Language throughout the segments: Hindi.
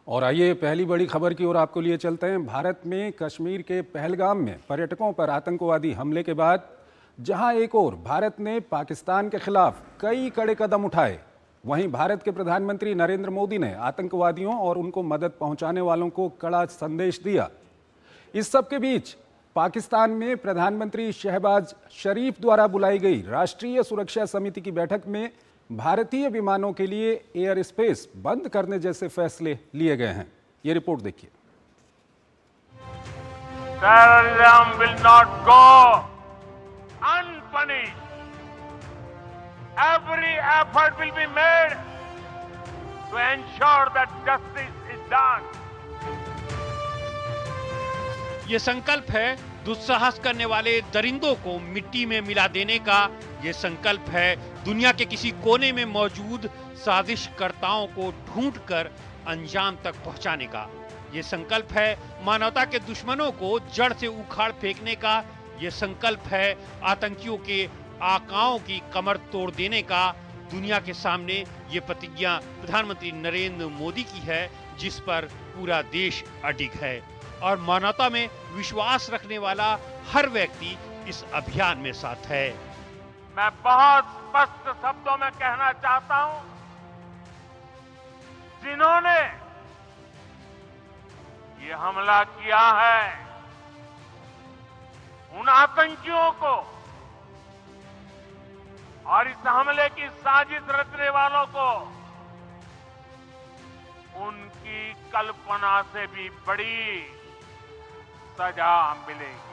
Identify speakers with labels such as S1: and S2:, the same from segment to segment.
S1: और आइए पहली बड़ी खबर की ओर आपको लिए चलते हैं। भारत में कश्मीर के पहलगाम में पर्यटकों पर आतंकवादी हमले के बाद जहां एक ओर भारत ने पाकिस्तान के खिलाफ कई कड़े कदम उठाए, वहीं भारत के प्रधानमंत्री नरेंद्र मोदी ने आतंकवादियों और उनको मदद पहुंचाने वालों को कड़ा संदेश दिया। इस सब के बीच पाकिस्तान में प्रधानमंत्री शहबाज शरीफ द्वारा बुलाई गई राष्ट्रीय सुरक्षा समिति की बैठक में भारतीय विमानों के लिए एयर स्पेस बंद करने जैसे फैसले लिए गए हैं। ये रिपोर्ट देखिए।
S2: Terrorism will not go unpunished. Every effort will be made to ensure that justice is done.
S3: ये संकल्प है दुस्साहस करने वाले दरिंदों को मिट्टी में मिला देने का। ये संकल्प है दुनिया के किसी कोने में मौजूद साजिशकर्ताओं को ढूंढकर अंजाम तक पहुंचाने का। ये संकल्प है मानवता के दुश्मनों को जड़ से उखाड़ फेंकने का। ये संकल्प है आतंकियों के आकाओं की कमर तोड़ देने का। दुनिया के सामने ये प्रतिज्ञा प्रधानमंत्री नरेंद्र मोदी की है, जिस पर पूरा देश अडिग है और मानवता में विश्वास रखने वाला हर व्यक्ति इस अभियान में साथ है।
S2: मैं बहुत स्पष्ट शब्दों में कहना चाहता हूं, जिन्होंने ये हमला किया है, उन आतंकियों को और इस हमले की साजिश रचने वालों को उनकी कल्पना से भी बड़ी सजा मिलेगी।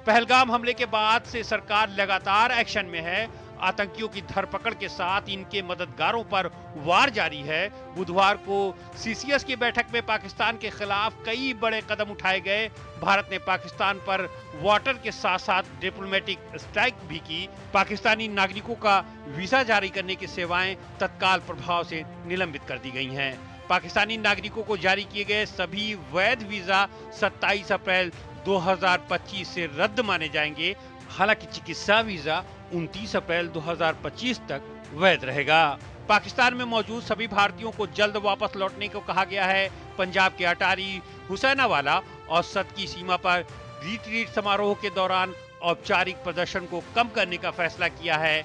S3: पहलगाम हमले के बाद से सरकार लगातार एक्शन में है। आतंकियों की धरपकड़ के साथ इनके मददगारों पर वार जारी है। बुधवार को सीसीएस की बैठक में पाकिस्तान के खिलाफ कई बड़े कदम उठाए गए। भारत ने पाकिस्तान पर वाटर के साथ साथ डिप्लोमेटिक स्ट्राइक भी की। पाकिस्तानी नागरिकों का वीजा जारी करने की सेवाएं तत्काल प्रभाव से निलंबित कर दी गई हैं। पाकिस्तानी नागरिकों को जारी किए गए सभी वैध वीजा 27 अप्रैल 2025 से रद्द माने जाएंगे। हालांकि चिकित्सा वीजा 29 अप्रैल 2025 तक वैध रहेगा। पाकिस्तान में मौजूद सभी भारतीयों को जल्द वापस लौटने को कहा गया है। पंजाब के अटारी, हुसैनावाला और सत की सीमा पर रिट्रीट समारोह के दौरान औपचारिक प्रदर्शन को कम करने का फैसला किया है।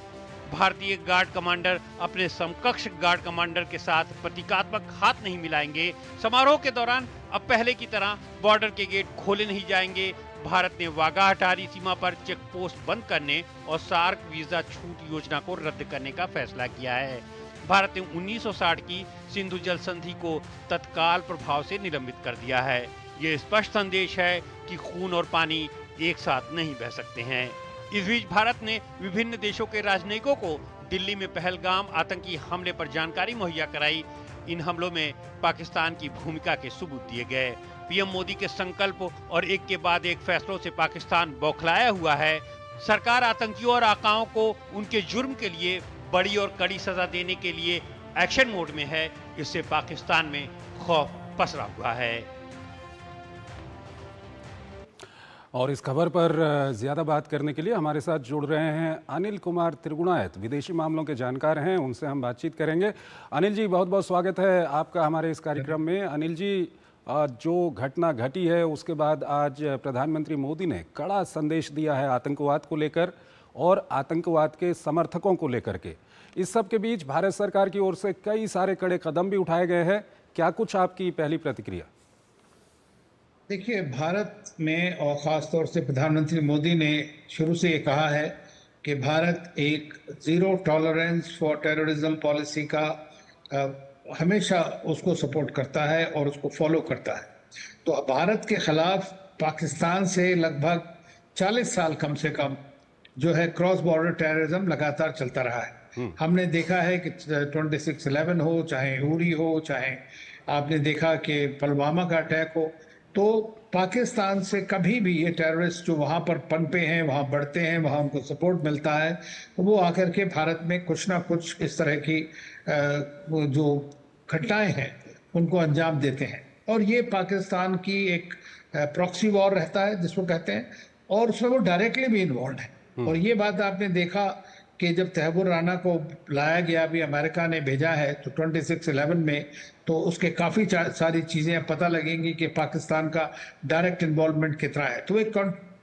S3: भारतीय गार्ड कमांडर अपने समकक्ष गार्ड कमांडर के साथ प्रतीकात्मक हाथ नहीं मिलाएंगे। समारोह के दौरान अब पहले की तरह बॉर्डर के गेट खोले नहीं जाएंगे। भारत ने वाघा अटारी सीमा पर चेक पोस्ट बंद करने और सार्क वीजा छूट योजना को रद्द करने का फैसला किया है। भारत ने 1960 की सिंधु जल संधि को तत्काल प्रभाव से निलंबित कर दिया है। ये स्पष्ट संदेश है कि खून और पानी एक साथ नहीं बह सकते हैं। इस बीच भारत ने विभिन्न देशों के राजनयिकों को दिल्ली में पहलगाम आतंकी हमले पर जानकारी मुहैया कराई। इन हमलों में पाकिस्तान की भूमिका के सबूत दिए गए। पीएम मोदी के संकल्प और एक के बाद एक फैसलों से पाकिस्तान बौखलाया हुआ है। सरकार आतंकियों और आकाओं को उनके जुर्म के लिए बड़ी और कड़ी सजा देने के लिए एक्शन मोड में है। इससे पाकिस्तान में खौफ पसरा हुआ है।
S1: और इस खबर पर ज़्यादा बात करने के लिए हमारे साथ जुड़ रहे हैं अनिल कुमार त्रिगुणायत, विदेशी मामलों के जानकार हैं। उनसे हम बातचीत करेंगे। अनिल जी, बहुत बहुत स्वागत है आपका हमारे इस कार्यक्रम में। अनिल जी, जो घटना घटी है उसके बाद आज प्रधानमंत्री मोदी ने कड़ा संदेश दिया है आतंकवाद को लेकर और आतंकवाद के समर्थकों को लेकर के। इस सब के बीच भारत सरकार की ओर से कई सारे कड़े कदम भी उठाए गए हैं। क्या कुछ आपकी पहली प्रतिक्रिया?
S4: देखिए, भारत में और ख़ास तौर से प्रधानमंत्री मोदी ने शुरू से ये कहा है कि भारत एक zero tolerance for terrorism policy का हमेशा उसको सपोर्ट करता है और उसको फॉलो करता है। तो भारत के ख़िलाफ़ पाकिस्तान से लगभग 40 साल कम से कम जो है क्रॉस बॉर्डर टेररिज्म लगातार चलता रहा है। हमने देखा है कि 26/11 हो, चाहे उरी हो, चाहे आपने देखा कि पुलवामा का अटैक हो, तो पाकिस्तान से कभी भी ये टेररिस्ट जो वहाँ पर पनपे हैं, वहाँ बढ़ते हैं, वहाँ उनको सपोर्ट मिलता है, तो वो आकर के भारत में कुछ ना कुछ इस तरह की जो घटनाएं हैं उनको अंजाम देते हैं। और ये पाकिस्तान की एक प्रॉक्सी वॉर रहता है जिसको कहते हैं, और उसमें वो डायरेक्टली भी इन्वॉल्व है। और ये बात आपने देखा कि जब तैमूर राणा को लाया गया, अभी अमेरिका ने भेजा है तो 26/11 में, तो उसके काफ़ी सारी चीज़ें पता लगेंगी कि पाकिस्तान का डायरेक्ट इन्वॉल्वमेंट कितना है। तो एक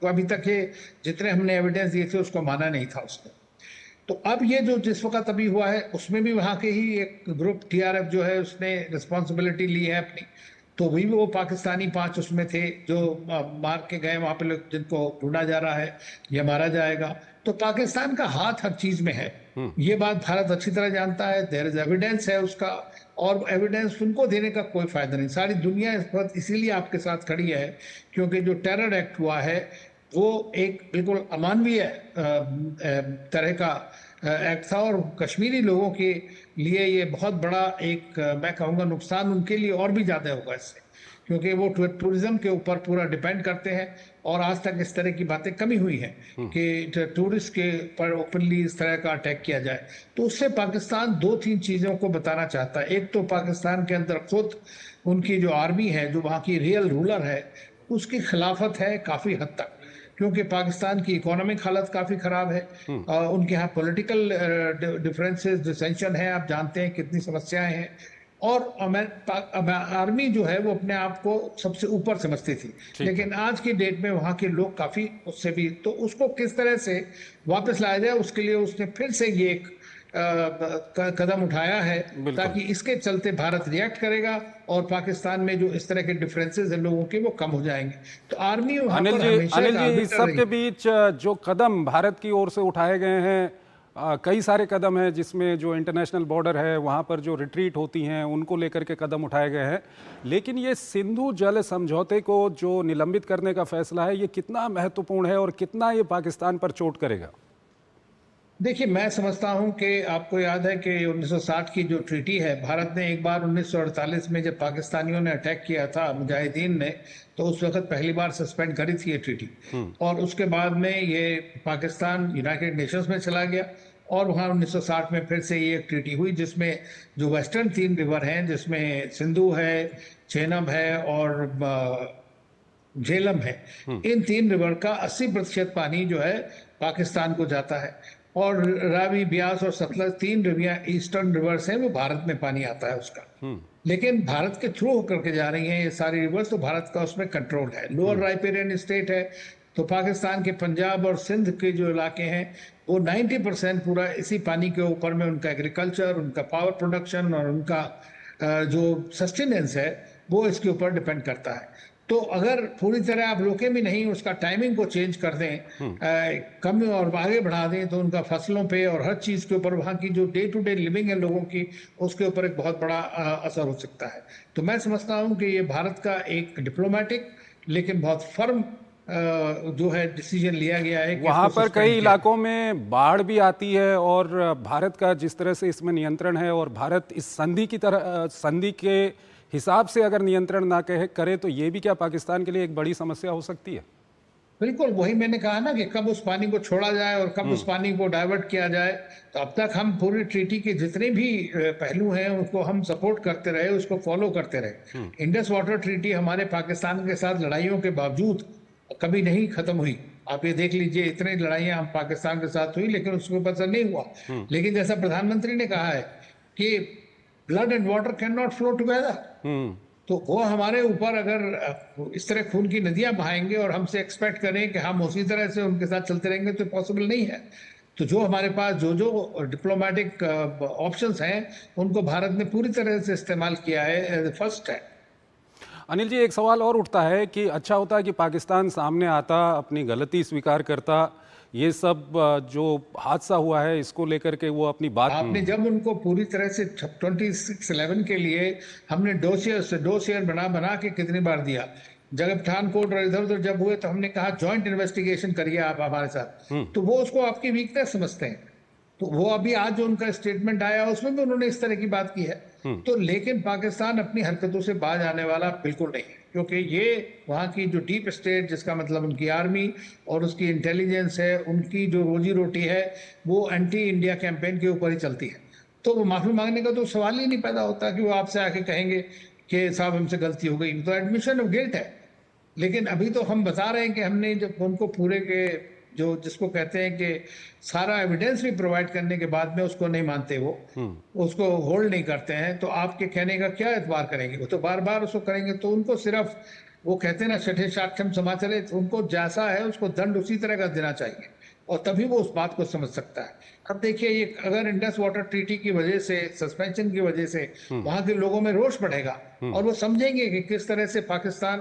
S4: अभी तक ये जितने हमने एविडेंस दिए थे उसको माना नहीं था उसने। तो अब ये जो जिस वक्त अभी हुआ है उसमें भी वहाँ के ही एक ग्रुप TRF जो है उसने रिस्पॉन्सिबिलिटी ली है अपनी। तो भी वो पाकिस्तानी 5 उसमें थे जो मार के गए वहाँ पे लोग, जिनको ढूंढा जा रहा है या मारा जाएगा। तो पाकिस्तान का हाथ हर चीज में है, ये बात भारत अच्छी तरह जानता है। देयर इज एविडेंस है उसका, और एविडेंस उनको देने का कोई फायदा नहीं। सारी दुनिया इस वक्त इसीलिए आपके साथ खड़ी है क्योंकि जो टेरर एक्ट हुआ है वो एक बिल्कुल अमानवीय तरह का एक्ट था, और कश्मीरी लोगों के लिए ये बहुत बड़ा एक मैं कहूँगा नुकसान उनके लिए और भी ज़्यादा होगा इससे, क्योंकि वो टूरिज्म के ऊपर पूरा डिपेंड करते हैं। और आज तक इस तरह की बातें कमी हुई हैं कि टूरिस्ट के पर ओपनली इस तरह का अटैक किया जाए। तो उससे पाकिस्तान 2-3 चीज़ों को बताना चाहता है। एक तो पाकिस्तान के अंदर खुद उनकी जो आर्मी है, जो वहाँ की रियल रूलर है, उसकी खिलाफत है काफ़ी हद तक, क्योंकि पाकिस्तान की इकोनॉमिक हालत काफ़ी ख़राब है। उनके यहाँ पॉलिटिकल डिफरेंसेस, डिसेंशन है, आप जानते हैं कितनी समस्याएं हैं। और आर्मी जो है वो अपने आप को सबसे ऊपर समझती थी, लेकिन आज की डेट में वहाँ के लोग काफ़ी उससे भी, तो उसको किस तरह से वापस लाया जाए उसके लिए उसने फिर से ये एक कदम उठाया है, ताकि इसके चलते भारत रिएक्ट करेगा और पाकिस्तान में जो इस तरह के डिफरेंसेस हैं लोगों के वो कम हो जाएंगे। तो आर्मी
S1: अनिल जी इस सब के बीच जो कदम भारत की ओर से उठाए गए हैं, कई सारे कदम हैं, जिसमें जो इंटरनेशनल बॉर्डर है वहाँ पर जो रिट्रीट होती हैं उनको लेकर के कदम उठाए गए हैं, लेकिन ये सिंधु जल समझौते को जो निलंबित करने का फैसला है, ये कितना महत्वपूर्ण है और कितना ये पाकिस्तान पर चोट करेगा?
S4: देखिए, मैं समझता हूं कि आपको याद है कि 1960 की जो ट्रीटी है, भारत ने एक बार 1948 में जब पाकिस्तानियों ने अटैक किया था मुजाहिदीन ने, तो उस वक्त पहली बार सस्पेंड करी थी ये ट्रीटी। और उसके बाद में ये पाकिस्तान यूनाइटेड नेशंस में चला गया और वहाँ 1960 में फिर से ये एक ट्रीटी हुई, जिसमें जो वेस्टर्न 3 रिवर हैं, जिसमें सिंधु है, चेनाब है और झेलम है, इन 3 रिवर का 80% पानी जो है पाकिस्तान को जाता है। और रावी, ब्यास और सतलज 3 रिवर ईस्टर्न रिवर्स हैं, वो भारत में पानी आता है उसका। लेकिन भारत के थ्रू होकर के जा रही हैं ये सारी रिवर्स, तो भारत का उसमें कंट्रोल है। लोअर राइपेरियन स्टेट है, तो पाकिस्तान के पंजाब और सिंध के जो इलाके हैं वो 90% पूरा इसी पानी के ऊपर में उनका एग्रीकल्चर, उनका पावर प्रोडक्शन और उनका जो सस्टेनेंस है वो इसके ऊपर डिपेंड करता है। तो अगर पूरी तरह आप रोके भी नहीं, उसका टाइमिंग को चेंज कर दें, कम और आगे बढ़ा दें, तो उनका फसलों पे और हर चीज़ के ऊपर, वहाँ की जो डे टू डे लिविंग है लोगों की, उसके ऊपर एक बहुत बड़ा असर हो सकता है। तो मैं समझता हूँ कि ये भारत का एक डिप्लोमेटिक लेकिन बहुत फर्म जो है डिसीजन लिया गया है।
S1: वहाँ पर कई इलाकों में बाढ़ भी आती है और भारत का जिस तरह से इसमें नियंत्रण है, और भारत इस संधि की तरह, संधि के हिसाब से अगर नियंत्रण ना करे तो ये भी क्या पाकिस्तान के लिए एक बड़ी समस्या हो सकती है?
S4: बिल्कुल, वही मैंने कहा ना कि कब उस पानी को छोड़ा जाए और कब उस पानी को डाइवर्ट किया जाए। तो अब तक हम पूरी ट्रीटी के जितने भी पहलू हैं उसको हम सपोर्ट करते रहे, उसको फॉलो करते रहे। इंडस वाटर ट्रीटी हमारे पाकिस्तान के साथ लड़ाइयों के बावजूद कभी नहीं खत्म हुई। आप ये देख लीजिए, इतनी लड़ाइयां हम पाकिस्तान के साथ हुई लेकिन उसके ऊपर असर नहीं हुआ। लेकिन जैसा प्रधानमंत्री ने कहा है कि blood and water can not flow together, तो वो हमारे ऊपर अगर इस तरह खून की नदियां बहाएंगे और हमसे एक्सपेक्ट करें कि हम उसी तरह से उनके साथ चलते रहेंगे तो पॉसिबल नहीं है। तो जो हमारे पास जो डिप्लोमेटिक ऑप्शंस हैं उनको भारत ने पूरी तरह से इस्तेमाल किया है, फर्स्ट है।
S1: अनिल जी, एक सवाल और उठता है कि अच्छा होता है कि पाकिस्तान सामने आता, अपनी गलती स्वीकार करता, ये सब जो हादसा हुआ है इसको लेकर के वो अपनी बात,
S4: आपने जब उनको पूरी तरह से 26/11 के लिए हमने डोसियर बना के कितनी बार दिया, जब पठानकोट और इधर उधर जब हुए तो हमने कहा जॉइंट इन्वेस्टिगेशन करिए आप हमारे साथ, तो वो उसको आपकी वीकनेस समझते हैं। तो वो अभी आज जो उनका स्टेटमेंट आया उसमें भी उन्होंने इस तरह की बात की है। तो लेकिन पाकिस्तान अपनी हरकतों से बाज आने वाला बिल्कुल नहीं है, क्योंकि ये वहाँ की जो डीप स्टेट, जिसका मतलब उनकी आर्मी और उसकी इंटेलिजेंस है, उनकी जो रोजी रोटी है वो एंटी इंडिया कैंपेन के ऊपर ही चलती है। तो वो माफी मांगने का तो सवाल ही नहीं पैदा होता कि वो आपसे आके कहेंगे कि साहब हमसे गलती हो गई, तो एडमिशन ऑफ गिल्ट है। लेकिन अभी तो हम बता रहे हैं कि हमने जब उनको पूरे के जो जिसको कहते हैं कि सारा एविडेंस भी प्रोवाइड करने के बाद में उसको नहीं मानते, वो उसको होल्ड नहीं करते हैं, तो आपके कहने का क्या एतबार करेंगे? वो तो बार बार उसको करेंगे। तो उनको सिर्फ वो कहते हैं ना छठे साक्षम समाचले, तो उनको जैसा है उसको दंड उसी तरह का देना चाहिए और तभी वो उस बात को समझ सकता है। अब देखिए, ये अगर इंडस वाटर ट्रीटी की वजह से, सस्पेंशन की वजह से वहां के लोगों में रोष बढ़ेगा और वो समझेंगे कि किस तरह से पाकिस्तान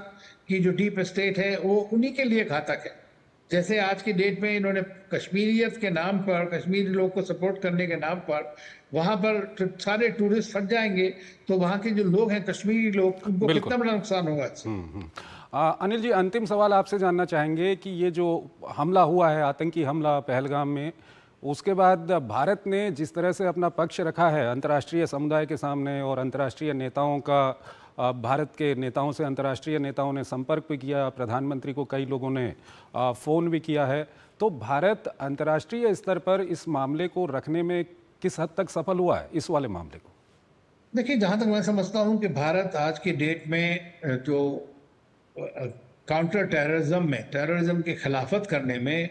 S4: की जो डीप स्टेट है वो उन्हीं के लिए घातक है। जैसे आज की डेट में इन्होंने कश्मीरियत के नाम पर, कश्मीरी लोग को सपोर्ट करने के नाम पर वहां पर सारे टूरिस्ट फंस जाएंगे, तो वहां के जो लोग हैं कश्मीरी लोग, उनको कितना बड़ा नुकसान होगा इससे।
S1: अनिल जी, अंतिम सवाल आपसे जानना चाहेंगे कि ये जो हमला हुआ है, आतंकी हमला पहलगाम में, उसके बाद भारत ने जिस तरह से अपना पक्ष रखा है अंतर्राष्ट्रीय समुदाय के सामने और अंतर्राष्ट्रीय नेताओं का, भारत के नेताओं से अंतर्राष्ट्रीय नेताओं ने संपर्क भी किया, प्रधानमंत्री को कई लोगों ने फ़ोन भी किया है, तो भारत अंतर्राष्ट्रीय स्तर पर इस मामले को रखने में किस हद तक सफल हुआ है, इस वाले मामले को?
S4: देखिए, जहां तक मैं समझता हूं कि भारत आज की डेट में जो काउंटर टेररिज्म में, टेररिज्म की खिलाफत करने में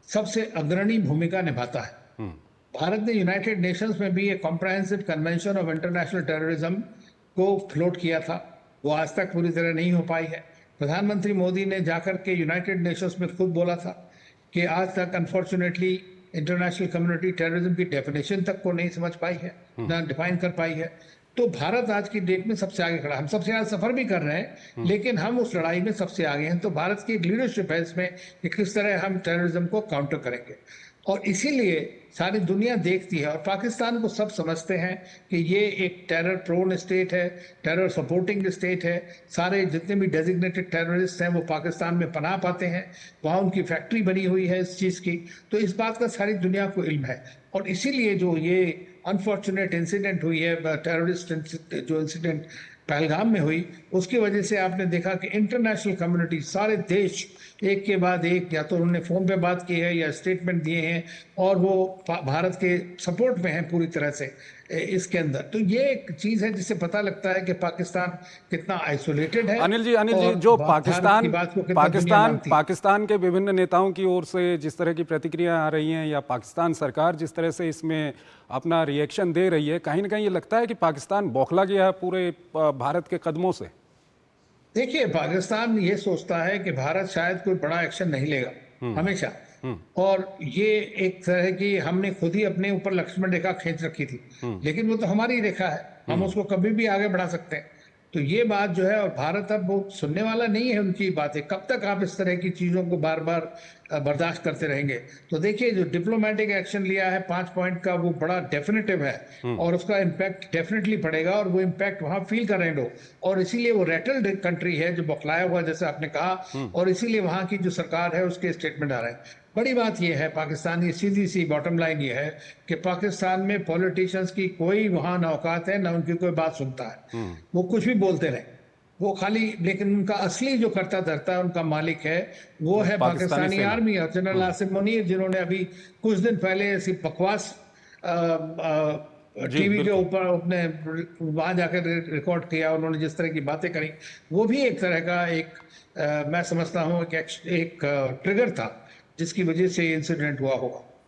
S4: सबसे अग्रणी भूमिका निभाता है। भारत ने यूनाइटेड नेशंस में भी एक comprehensive convention of international terrorism को फ्लोट किया था, वो आज तक पूरी तरह नहीं हो पाई है। प्रधानमंत्री मोदी ने जाकर के यूनाइटेड नेशंस में खुद बोला था कि आज तक अनफॉर्चुनेटली इंटरनेशनल कम्युनिटी टेररिज्म की डेफिनेशन तक को नहीं समझ पाई है, ना डिफाइन कर पाई है। तो भारत आज की डेट में सबसे आगे खड़ा, हम सबसे ज़्यादा सफर भी कर रहे हैं, लेकिन हम उस लड़ाई में सबसे आगे हैं। तो भारत की एक लीडरशिप है इसमें कि किस तरह हम टेररिज्म को काउंटर करेंगे, और इसीलिए सारी दुनिया देखती है और पाकिस्तान को सब समझते हैं कि ये एक टेरर प्रोन स्टेट है, टेरर सपोर्टिंग स्टेट है। सारे जितने भी डेजिग्नेटेड टेररिस्ट हैं वो पाकिस्तान में पनाह पाते हैं, वहाँ उनकी फैक्ट्री बनी हुई है इस चीज़ की। तो इस बात का सारी दुनिया को इल्म है, और इसीलिए जो ये अनफॉर्चुनेट इंसिडेंट हुई है, टेररिस्ट जो इंसिडेंट पहलगाम में हुई, उसकी वजह से आपने देखा कि इंटरनेशनल कम्युनिटी, सारे देश एक के बाद एक, या तो उन्होंने फ़ोन पे बात की है या स्टेटमेंट दिए हैं, और वो भारत के सपोर्ट में हैं पूरी तरह से इसके अंदर। तो ये एक चीज़ है जिससे पता लगता है कि पाकिस्तान कितना आइसोलेटेड है।
S1: अनिल जी, जो पाकिस्तान के विभिन्न नेताओं की ओर से जिस तरह की प्रतिक्रिया आ रही हैं, या पाकिस्तान सरकार जिस तरह से इसमें अपना रिएक्शन दे रही है, कहीं ना कहीं ये लगता है कि पाकिस्तान बौखला गया है पूरे भारत के कदमों से।
S4: देखिए, पाकिस्तान ये सोचता है कि भारत शायद कोई बड़ा एक्शन नहीं लेगा हमेशा, और ये एक तरह की, हमने खुद ही अपने ऊपर लक्ष्मण रेखा खींच रखी थी, लेकिन वो तो हमारी रेखा है, हम उसको कभी भी आगे बढ़ा सकते हैं। तो ये बात जो है, और भारत अब वो सुनने वाला नहीं है उनकी बातें। कब तक आप इस तरह की चीज़ों को बार बार बर्दाश्त करते रहेंगे? तो देखिए, जो डिप्लोमेटिक एक्शन लिया है 5 पॉइंट का, वो बड़ा डेफिनेटिव है और उसका इम्पैक्ट डेफिनेटली पड़ेगा, और वो इम्पैक्ट वहाँ फील कर रहे हैं लोग, और इसीलिए वो रेटल्ड कंट्री है जो बौखलाया हुआ, जैसे आपने कहा, और इसीलिए वहाँ की जो सरकार है उसके स्टेटमेंट आ रहे हैं। बड़ी बात यह है, पाकिस्तान की सीधी सी बॉटम लाइन ये है कि पाकिस्तान में पॉलिटिशियंस की कोई वहाँ ना औकात है, ना उनकी कोई बात सुनता है। वो कुछ भी बोलते रहे, वो खाली, लेकिन उनका असली जो करता धरता उनका मालिक है वो है पाकिस्तानी आर्मी और जनरल आसिम मुनीर, जिन्होंने अभी कुछ दिन पहले ऐसी बकवास टीवी के ऊपर अपने वहां जाकर रिकॉर्ड किया, उन्होंने जिस तरह की बातें करी, वो भी एक तरह का मैं समझता हूँ एक ट्रिगर था जिसकी वजह से इंसिडेंट हुआ होगा।